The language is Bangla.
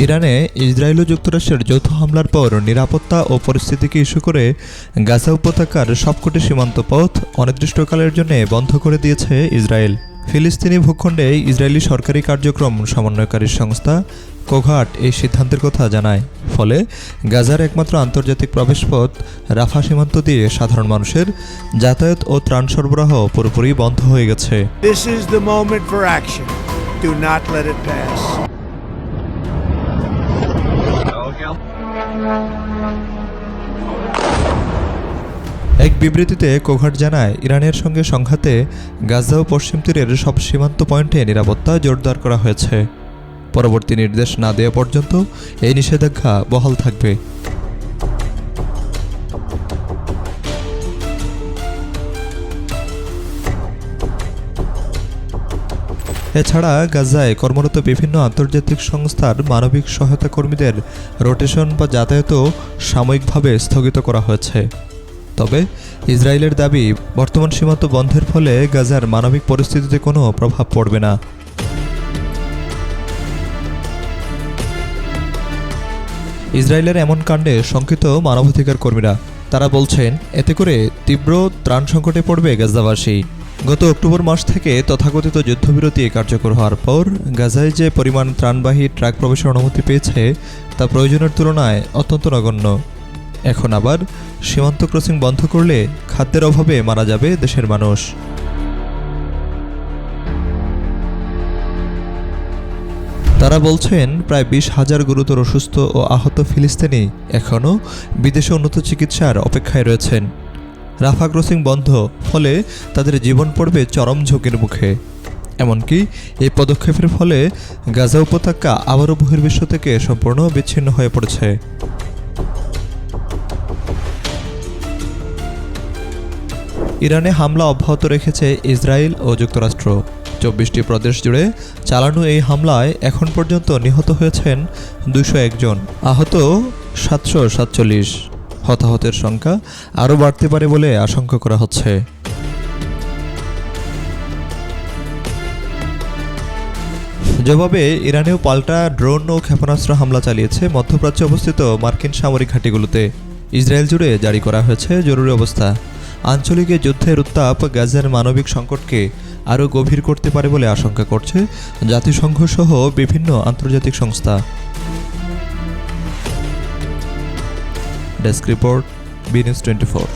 ইরানে ইসরায়েল ও যুক্তরাষ্ট্রের যৌথ হামলার পর নিরাপত্তা ও পরিস্থিতিকে ইস্যু করে গাজা উপত্যকার সবকটি সীমান্ত পথ অনির্দিষ্টকালের জন্য বন্ধ করে দিয়েছে ইসরায়েল। ফিলিস্তিনি ভূখণ্ডে ইসরায়েলি সরকারি কার্যক্রম সমন্বয়কারী সংস্থা কোঘাট এই সিদ্ধান্তের কথা জানায়। ফলে গাজার একমাত্র আন্তর্জাতিক প্রবেশপথ রাফা সীমান্ত দিয়ে সাধারণ মানুষের যাতায়াত ও ত্রাণ সরবরাহ পুরোপুরি বন্ধ হয়ে গেছে। This is the moment for action. Do not let it pass. এক বিবৃতিতে কোঘাট জানায়, ইরানের সঙ্গে সংঘাতে গাজা ও পশ্চিম তীরের সব সীমান্ত পয়েন্টে নিরাপত্তা জোরদার করা হয়েছে। পরবর্তী নির্দেশ না দেওয়া পর্যন্ত এই নিষেধাজ্ঞা বহাল থাকবে। এছাড়া গাজায় কর্মরত বিভিন্ন আন্তর্জাতিক সংস্থার মানবিক সহায়তা কর্মীদের রোটেশন বা যাতায়াতও সাময়িকভাবে স্থগিত করা হয়েছে। তবে ইসরায়েলের দাবি, বর্তমান সীমান্ত বন্ধের ফলে গাজার মানবিক পরিস্থিতিতে কোনো প্রভাব পড়বে না। ইসরায়েলের এমন কাণ্ডে শঙ্কিত মানবাধিকার কর্মীরা। তারা বলছেন, এতে করে তীব্র ত্রাণ সংকটে পড়বে গাজাবাসী। গত অক্টোবর মাস থেকে তথাকথিত যুদ্ধবিরতি কার্যকর হওয়ার পর গাজায় যে পরিমাণ ত্রাণবাহী ট্রাক প্রবেশের অনুমতি পেয়েছে তা প্রয়োজনের তুলনায় অত্যন্ত নগণ্য। এখন আবার সীমান্ত ক্রসিং বন্ধ করলে খাদ্যের অভাবে মারা যাবে দেশের মানুষ। তারা বলছেন, প্রায় 20,000 গুরুতর অসুস্থ ও আহত ফিলিস্তিনি এখনও বিদেশে উন্নত চিকিৎসার অপেক্ষায় রয়েছেন। রাফা ক্রসিং বন্ধ, ফলে তাদের জীবন পড়বে চরম ঝুঁকির মুখে। এমনকি এই পদক্ষেপের ফলে গাজা উপত্যকা আবারও বহির্বিশ্ব থেকে সম্পূর্ণ বিচ্ছিন্ন হয়ে পড়েছে। ইরানে হামলা অব্যাহত রেখেছে ইসরায়েল ও যুক্তরাষ্ট্র। 24টি প্রদেশ জুড়ে চালানো এই হামলায় এখন পর্যন্ত নিহত হয়েছেন 201 জন, আহত 747। হতাহতের সংখ্যা আরও বাড়তে পারে বলে আশঙ্কা করা হচ্ছে। জবাবে ইরানেও পাল্টা ড্রোন ও ক্ষেপণাস্ত্র হামলা চালিয়েছে মধ্যপ্রাচ্যে অবস্থিত মার্কিন সামরিক ঘাঁটিগুলোতে। ইসরায়েল জুড়ে জারি করা হয়েছে জরুরি অবস্থা। আঞ্চলিক যুদ্ধের উত্তাপ গাজার মানবিক সংকটকে আরও গভীর করতে পারে বলে আশঙ্কা করছে জাতিসংঘ সহ বিভিন্ন আন্তর্জাতিক সংস্থা। Desk report, B news 24।